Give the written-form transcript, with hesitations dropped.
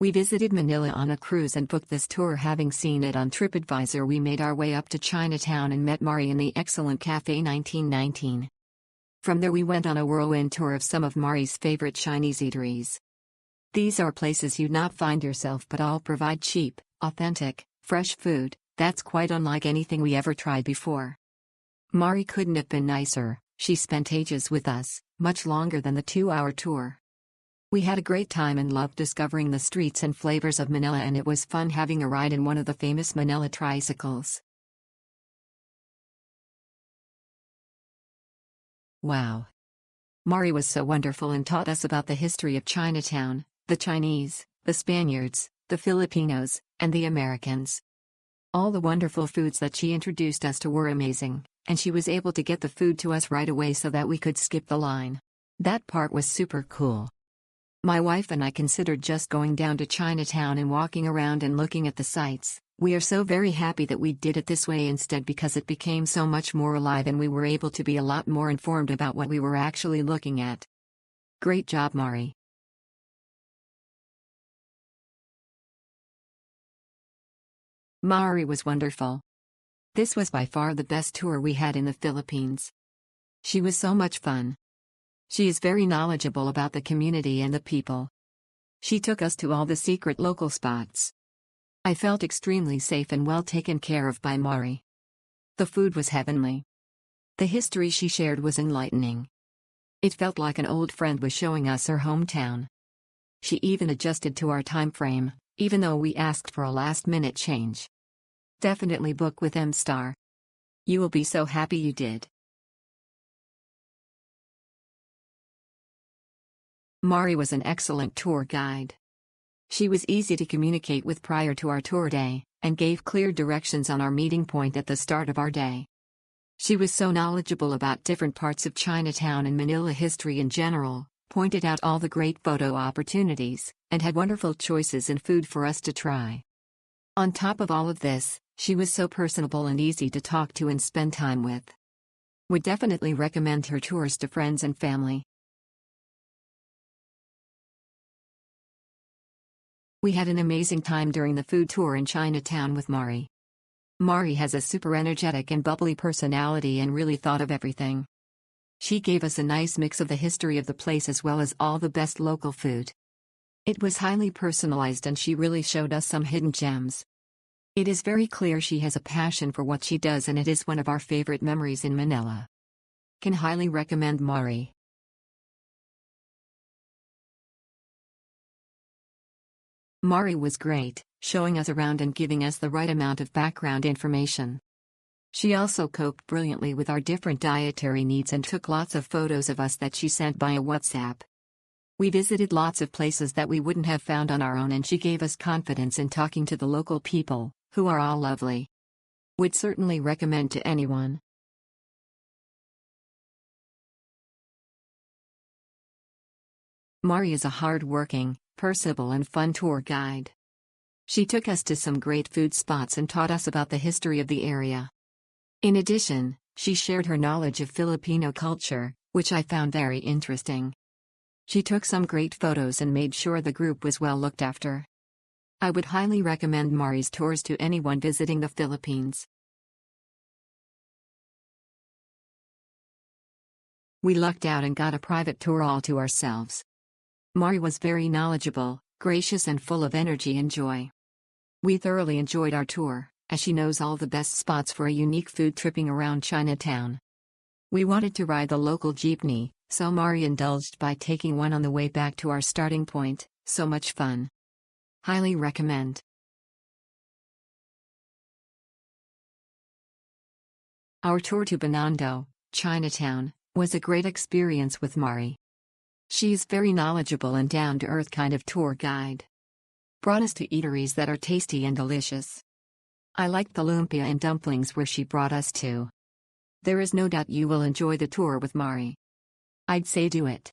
We visited Manila on a cruise and booked this tour. Having seen it on TripAdvisor, we made our way up to Chinatown and met Mari in the excellent Cafe 1919. From there we went on a whirlwind tour of some of Mari's favorite Chinese eateries. These are places you'd not find yourself, but all provide cheap, authentic, fresh food that's quite unlike anything we ever tried before. Mari couldn't have been nicer. She spent ages with us, much longer than the 2-hour tour. We had a great time and loved discovering the streets and flavors of Manila, and it was fun having a ride in one of the famous Manila tricycles. Wow! Mari was so wonderful and taught us about the history of Chinatown, the Chinese, the Spaniards, the Filipinos, and the Americans. All the wonderful foods that she introduced us to were amazing, and she was able to get the food to us right away so that we could skip the line. That part was super cool. My wife and I considered just going down to Chinatown and walking around and looking at the sights. We are so very happy that we did it this way instead, because it became so much more alive and we were able to be a lot more informed about what we were actually looking at. Great job, Mari. Mari was wonderful. This was by far the best tour we had in the Philippines. She was so much fun. She is very knowledgeable about the community and the people. She took us to all the secret local spots. I felt extremely safe and well taken care of by Mari. The food was heavenly. The history she shared was enlightening. It felt like an old friend was showing us her hometown. She even adjusted to our time frame, even though we asked for a last-minute change. Definitely book with M-Star. You will be so happy you did. Mari was an excellent tour guide. She was easy to communicate with prior to our tour day, and gave clear directions on our meeting point at the start of our day. She was so knowledgeable about different parts of Chinatown and Manila history in general, pointed out all the great photo opportunities, and had wonderful choices in food for us to try. On top of all of this, she was so personable and easy to talk to and spend time with. Would definitely recommend her tours to friends and family. We had an amazing time during the food tour in Chinatown with Mari. Mari has a super energetic and bubbly personality and really thought of everything. She gave us a nice mix of the history of the place as well as all the best local food. It was highly personalized and she really showed us some hidden gems. It is very clear she has a passion for what she does, and it is one of our favorite memories in Manila. Can highly recommend Mari. Mari was great, showing us around and giving us the right amount of background information. She also coped brilliantly with our different dietary needs and took lots of photos of us that she sent via WhatsApp. We visited lots of places that we wouldn't have found on our own, and she gave us confidence in talking to the local people, who are all lovely. Would certainly recommend to anyone. Mari is a hard-working, personable and fun tour guide. She took us to some great food spots and taught us about the history of the area. In addition, she shared her knowledge of Filipino culture, which I found very interesting. She took some great photos and made sure the group was well looked after. I would highly recommend Mari's tours to anyone visiting the Philippines. We lucked out and got a private tour all to ourselves. Mari was very knowledgeable, gracious and full of energy and joy. We thoroughly enjoyed our tour, as she knows all the best spots for a unique food tripping around Chinatown. We wanted to ride the local jeepney, so Mari indulged by taking one on the way back to our starting point. So much fun. Highly recommend. Our tour to Binondo, Chinatown, was a great experience with Mari. She is very knowledgeable and down-to-earth kind of tour guide. Brought us to eateries that are tasty and delicious. I liked the lumpia and dumplings where she brought us to. There is no doubt you will enjoy the tour with Mari. I'd say do it.